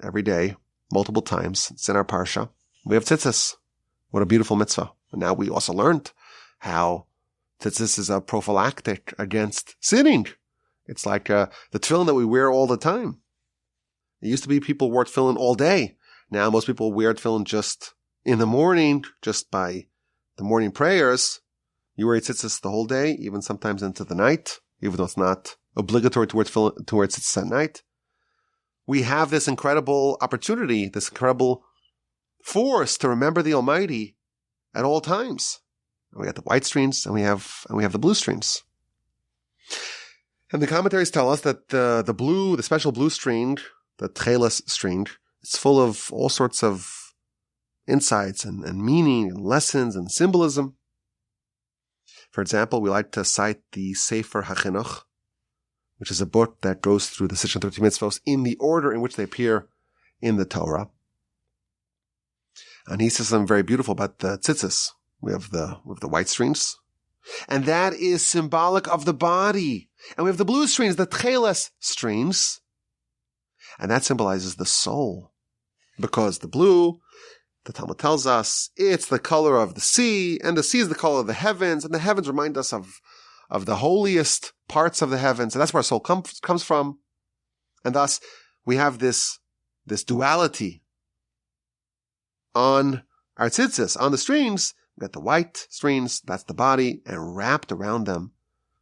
every day, multiple times. It's in our Parsha. We have tzitzis. What a beautiful mitzvah. And now we also learned how tzitzis is a prophylactic against sinning. It's like the tefillin that we wear all the time. It used to be people wore tefillin all day. Now most people wear tefillin just in the morning, just by the morning prayers. You wear tzitzis the whole day, even sometimes into the night, even though it's not obligatory to wear tzitzis at night. We have this incredible opportunity, this incredible force to remember the Almighty at all times. We got the white streams and we have the blue streams. And the commentaries tell us that the special blue string, the tcheles string, it's full of all sorts of insights and meaning and lessons and symbolism. For example, we like to cite the Sefer HaChinuch, which is a book that goes through the 630 mitzvos in the order in which they appear in the Torah. And he says something very beautiful about the tzitzis. We have the white strings, and that is symbolic of the body. And we have the blue strings, the tcheles strings, and that symbolizes the soul. Because the blue, the Talmud tells us, it's the color of the sea, and the sea is the color of the heavens, and the heavens remind us of the holiest parts of the heavens, and that's where our soul comes from. And thus, we have this duality on our tzitzis, on the strings. We've got the white strings, that's the body, and wrapped around them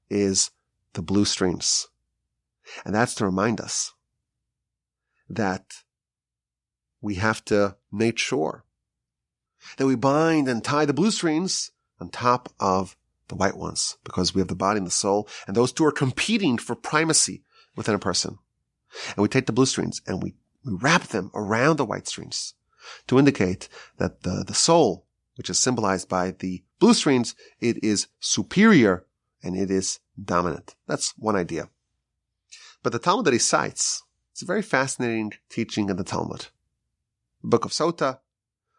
is the blue strings. And that's to remind us that we have to make sure that we bind and tie the blue strings on top of the white ones, because we have the body and the soul, and those two are competing for primacy within a person. And we take the blue strings and we wrap them around the white strings to indicate that the soul, which is symbolized by the blue strings, it is superior and it is dominant. That's one idea. But the Talmud that he cites, it's a very fascinating teaching in the Talmud. The Book of Sota,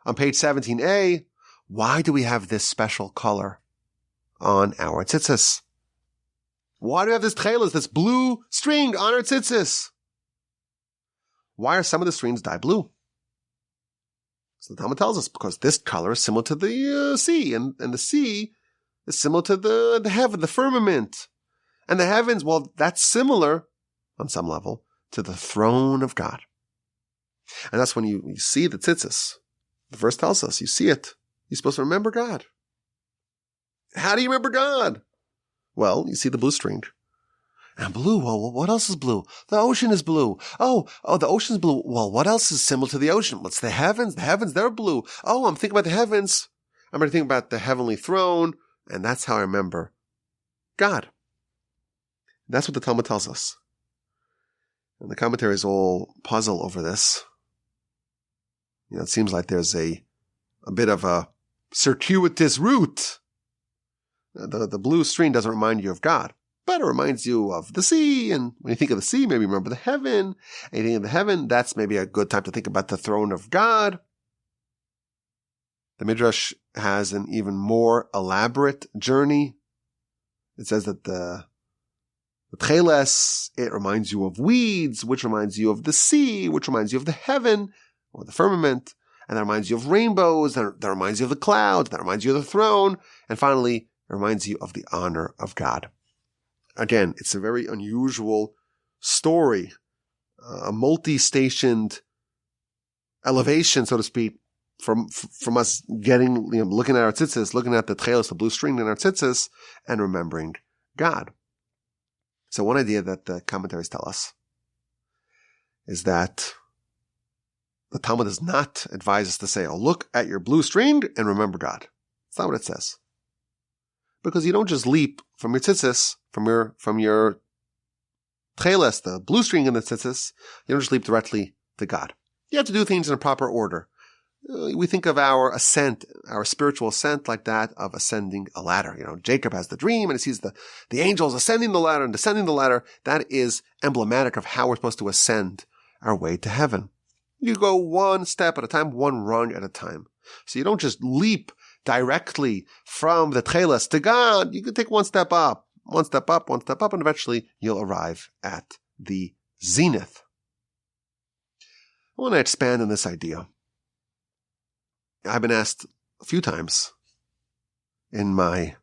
on page 17a, why do we have this special color on our tzitzis? Why do we have this tcheles, this blue string on our tzitzis? Why are some of the strings dye blue? So the Talmud tells us, because this color is similar to the sea, and the sea is similar to the heaven, the firmament. And the heavens, well, that's similar, on some level, to the throne of God. And that's when you see the tzitzis. The verse tells us, you see it. You're supposed to remember God. How do you remember God? Well, you see the blue string. And blue, well, what else is blue? The ocean is blue. Oh, the ocean's blue. Well, what else is similar to the ocean? What's the heavens? The heavens, they're blue. Oh, I'm thinking about the heavens. I'm going to think about the heavenly throne. And that's how I remember God. That's what the Talmud tells us. And the commentaries all puzzle over this. It seems like there's a bit of a circuitous route. The blue string doesn't remind you of God, but it reminds you of the sea. And when you think of the sea, maybe remember the heaven. And you think of the heaven, that's maybe a good time to think about the throne of God. The Midrash has an even more elaborate journey. It says that the tcheles, it reminds you of weeds, which reminds you of the sea, which reminds you of the heaven, or the firmament, and that reminds you of rainbows, that reminds you of the clouds, that reminds you of the throne, and finally, it reminds you of the honor of God. Again, it's a very unusual story, a multi-stationed elevation, so to speak, from us looking at our tzitzis, looking at the tcheles, the blue string in our tzitzis, and remembering God. So one idea that the commentaries tell us is that the Talmud does not advise us to say, oh, look at your blue string and remember God. That's not what it says. Because you don't just leap from your tzitzis, from your tcheles, the blue string in the tzitzis, you don't just leap directly to God. You have to do things in a proper order. We think of our ascent, our spiritual ascent like that of ascending a ladder. Jacob has the dream and he sees the angels ascending the ladder and descending the ladder. That is emblematic of how we're supposed to ascend our way to heaven. You go one step at a time, one rung at a time. So you don't just leap directly from the tcheles to God. You can take one step up, one step up, one step up, and eventually you'll arrive at the zenith. I want to expand on this idea. I've been asked a few times in my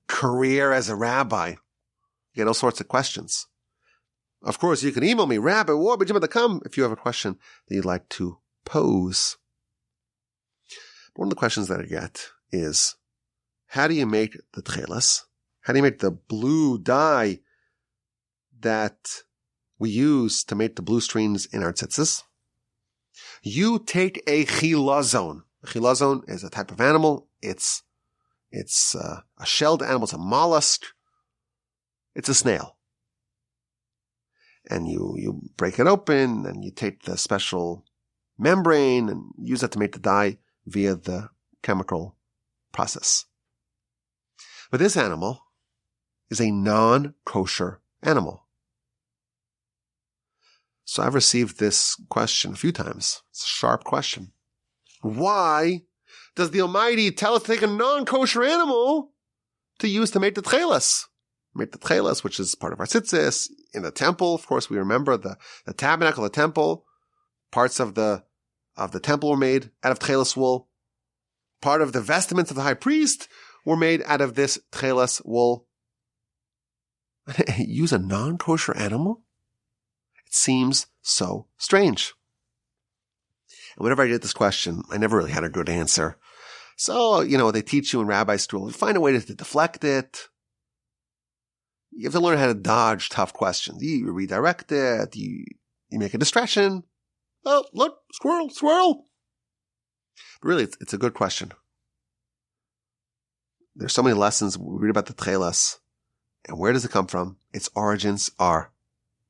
career as a rabbi. You get all sorts of questions. Of course, you can email me, rabbi@warbenjamin.com, if you have a question that you'd like to pose. One of the questions that I get is, how do you make the tchelas? How do you make the blue dye that we use to make the blue strings in our tzitzis? You take a chilazon. A chilazon is a type of animal. It's a shelled animal. It's a mollusk. It's a snail. And you break it open and you take the special membrane and use that to make the dye via the chemical process. But this animal is a non-kosher animal. So I've received this question a few times. It's a sharp question. Why does the Almighty tell us to take a non-kosher animal to use to make the tchelas? Make the tchelas, which is part of our tzitzis. In the temple, of course, we remember the tabernacle, the temple. Parts of the temple were made out of tchelas wool. Part of the vestments of the high priest were made out of this tchelas wool. Use a non-kosher animal? It seems so strange. And whenever I get this question, I never really had a good answer. So, they teach you in rabbi school, find a way to deflect it. You have to learn how to dodge tough questions. You redirect it. You make a distraction. Oh, look, squirrel. But really, it's a good question. There's so many lessons we read about the tchelas. And where does it come from? Its origins are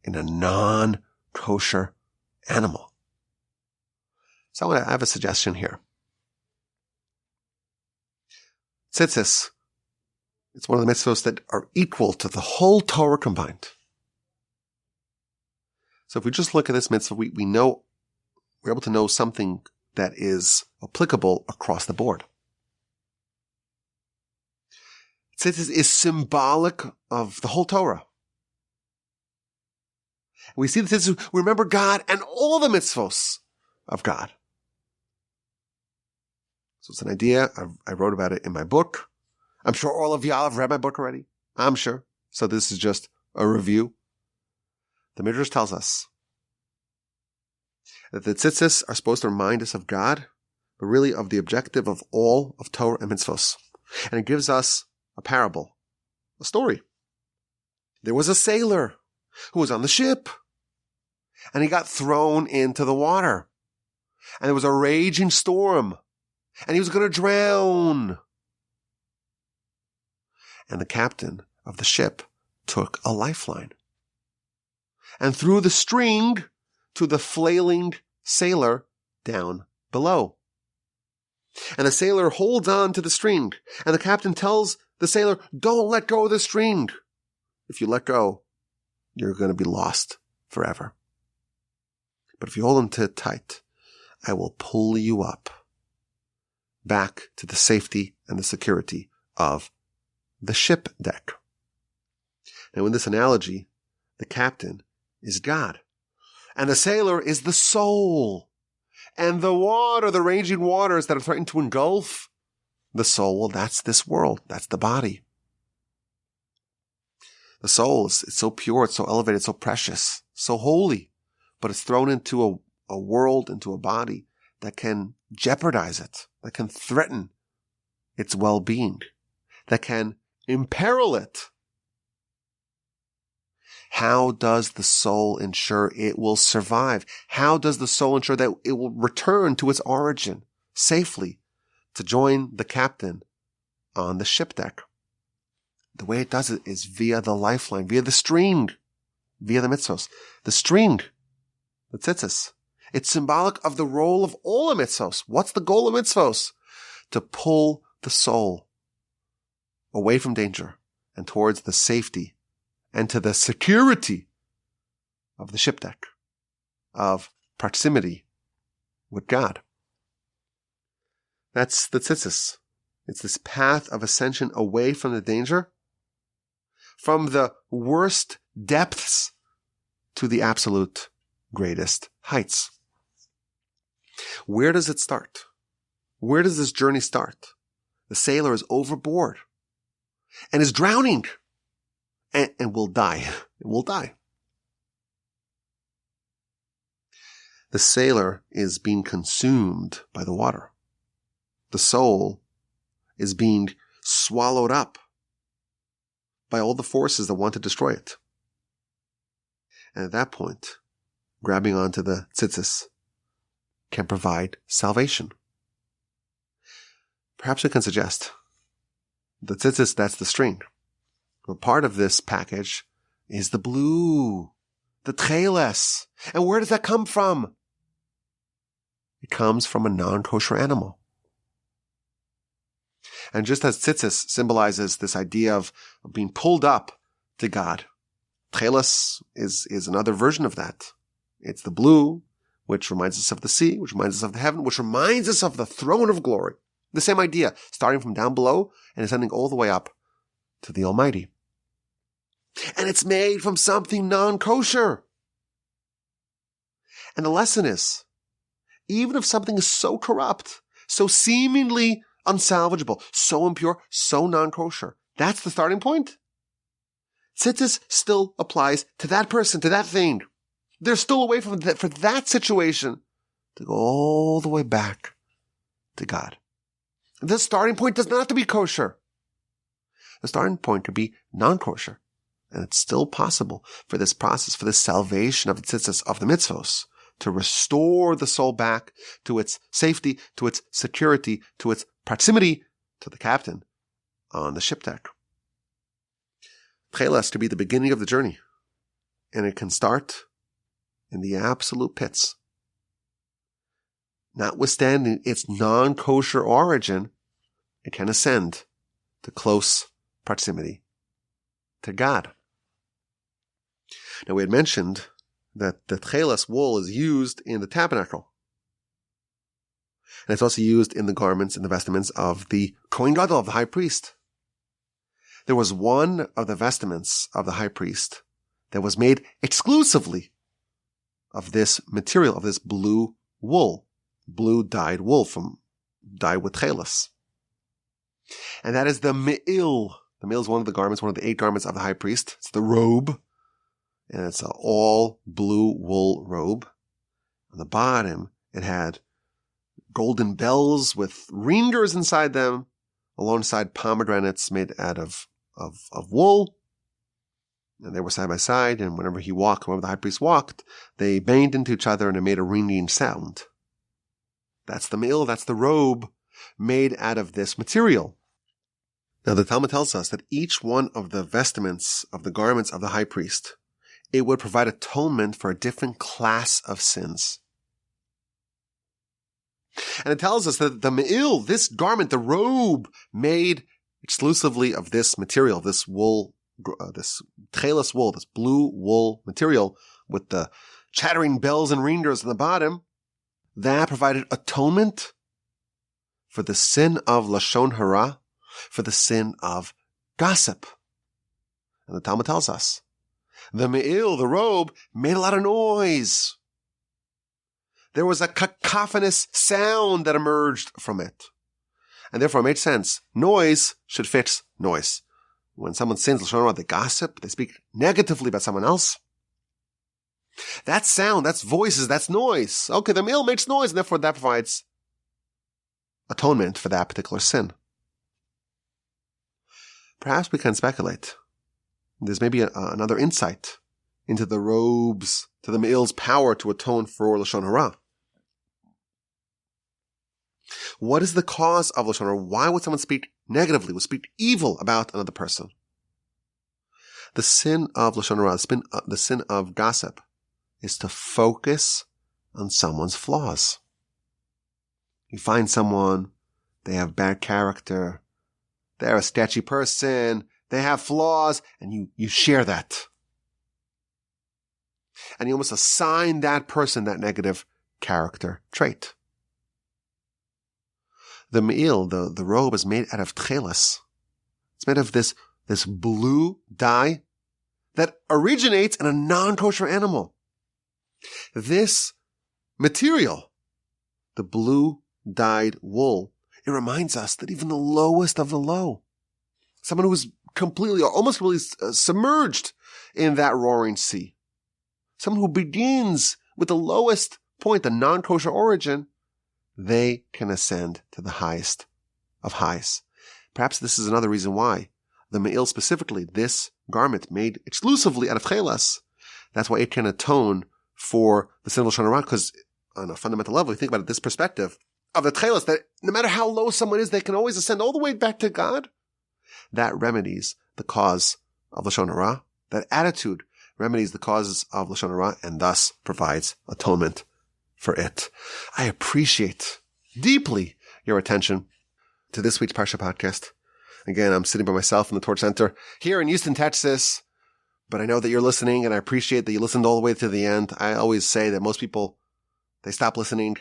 in a non-kosher animal. So I have a suggestion here. Tzitzis. It's one of the mitzvahs that are equal to the whole Torah combined. So if we just look at this mitzvah, we're able to know something that is applicable across the board. Tzitzis is symbolic of the whole Torah. We see the tzitzis, we remember God and all the mitzvos of God. So it's an idea. I wrote about it in my book. I'm sure all of y'all have read my book already. I'm sure. So this is just a review. The Midrash tells us that the tzitzis are supposed to remind us of God, but really of the objective of all of Torah and mitzvos. And it gives us a parable, a story. There was a sailor who was on the ship, and he got thrown into the water. And there was a raging storm, and he was going to drown. And the captain of the ship took a lifeline and threw the string to the flailing sailor down below. And the sailor holds on to the string, and the captain tells the sailor, don't let go of the string. If you let go, you're going to be lost forever. But if you hold on to it tight, I will pull you up back to the safety and the security of the ship deck. Now in this analogy, the captain is God, and the sailor is the soul, and the water, the raging waters that are threatening to engulf the soul, well, that's this world, that's the body. The soul is so pure, it's so elevated, so precious, so holy, but it's thrown into a world, into a body that can jeopardize it, that can threaten its well-being, that can imperil it. How does the soul ensure it will survive? How does the soul ensure that it will return to its origin safely to join the captain on the ship deck? The way it does it is via the lifeline, via the string, via the mitzvos. The string, the tzitzis. It's symbolic of the role of all the mitzvos. What's the goal of mitzvos? To pull the soul away from danger and towards the safety and to the security of the ship deck, of proximity with God. That's the tzitzis. It's this path of ascension away from the danger, from the worst depths to the absolute greatest heights. Where does it start? Where does this journey start? The sailor is overboard. and is drowning and will die. It will die. The sailor is being consumed by the water. The soul is being swallowed up by all the forces that want to destroy it. And at that point, grabbing onto the tzitzis can provide salvation. Perhaps we can suggest the tzitzis, that's the string. But part of this package is the blue, the tcheles. And where does that come from? It comes from a non-kosher animal. And just as tzitzis symbolizes this idea of being pulled up to God, tcheles is another version of that. It's the blue, which reminds us of the sea, which reminds us of the heaven, which reminds us of the throne of glory. The same idea, starting from down below and ascending all the way up to the Almighty. And it's made from something non-kosher. And the lesson is, even if something is so corrupt, so seemingly unsalvageable, so impure, so non-kosher, that's the starting point. Tzitzis still applies to that person, to that thing. There's still a way for that situation to go all the way back to God. The starting point does not have to be kosher. The starting point could be non-kosher. And it's still possible for this process, for this salvation of the tzitzis, of the mitzvos, to restore the soul back to its safety, to its security, to its proximity to the captain on the ship deck. Tcheles to be the beginning of the journey. And it can start in the absolute pits. Notwithstanding its non-kosher origin, it can ascend to close proximity to God. Now we had mentioned that the tcheles wool is used in the tabernacle. And it's also used in the garments and the vestments of the Kohen Gadol, of the high priest. There was one of the vestments of the high priest that was made exclusively of this material, of this blue wool, blue dyed wool dyed with tcheles. And that is the me'il. The me'il is one of the garments, one of the 8 garments of the high priest. It's the robe. And it's an all blue wool robe. On the bottom, it had golden bells with ringers inside them, alongside pomegranates made out of wool. And they were side by side, and whenever the high priest walked, they banged into each other and it made a ringing sound. That's the me'il, that's the robe made out of this material. Now the Talmud tells us that each one of the vestments of the garments of the high priest, it would provide atonement for a different class of sins. And it tells us that the me'il, this garment, the robe made exclusively of this material, this wool, this tcheles wool, this blue wool material with the chattering bells and ringers on the bottom, that provided atonement for the sin of lashon hara, for the sin of gossip. And the Talmud tells us, the me'il, the robe, made a lot of noise. There was a cacophonous sound that emerged from it. And therefore it made sense. Noise should fix noise. When someone sins lashon hara, they gossip, they speak negatively about someone else. That's sound, that's voices, that's noise. Okay, the me'il makes noise, and therefore that provides atonement for that particular sin. Perhaps we can speculate. There's maybe another insight into the robes, to the me'il's power to atone for lashon hara. What is the cause of lashon hara? Why would someone speak negatively, would speak evil about another person? The sin of lashon hara, the sin of gossip, is to focus on someone's flaws. You find someone, they have bad character, they're a sketchy person, they have flaws, and you share that. And you almost assign that person that negative character trait. The me'il, the robe, is made out of tcheles. It's made of this blue dye that originates in a non-kosher animal. This material, the blue dyed wool, it reminds us that even the lowest of the low, someone who is completely, almost really submerged in that roaring sea. Someone who begins with the lowest point, the non-kosher origin, they can ascend to the highest of highs. Perhaps this is another reason why the me'il specifically, this garment made exclusively out of chelas, that's why it can atone for the sin of Lashon Hara, because on a fundamental level, you think about it, this perspective of the chelas, that no matter how low someone is, they can always ascend all the way back to God. That remedies the cause of Lashon Hara. That attitude remedies the causes of Lashon Hara and thus provides atonement for it. I appreciate deeply your attention to this week's Parsha podcast. Again, I'm sitting by myself in the Torch Center here in Houston, Texas, but I know that you're listening and I appreciate that you listened all the way to the end. I always say that most people, they stop listening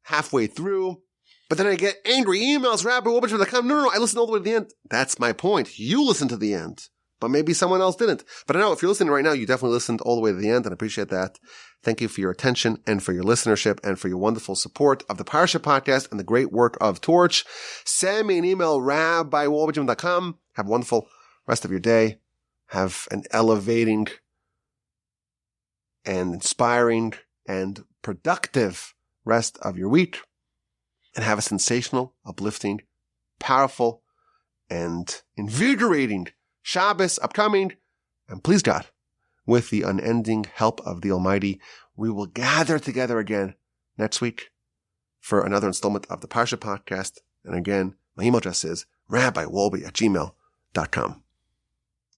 halfway through, but then I get angry emails, rabbi.com. No, I listened all the way to the end. That's my point. You listened to the end, but maybe someone else didn't. But I know if you're listening right now, you definitely listened all the way to the end, and I appreciate that. Thank you for your attention and for your listenership and for your wonderful support of the Parsha podcast and the great work of Torch. Send me an email, rabbi.com. Have a wonderful rest of your day. Have an elevating and inspiring and productive rest of your week. And have a sensational, uplifting, powerful, and invigorating Shabbos upcoming. And please God, with the unending help of the Almighty, we will gather together again next week for another installment of the Parsha podcast. And again, my email address is rabbiwolbe@gmail.com.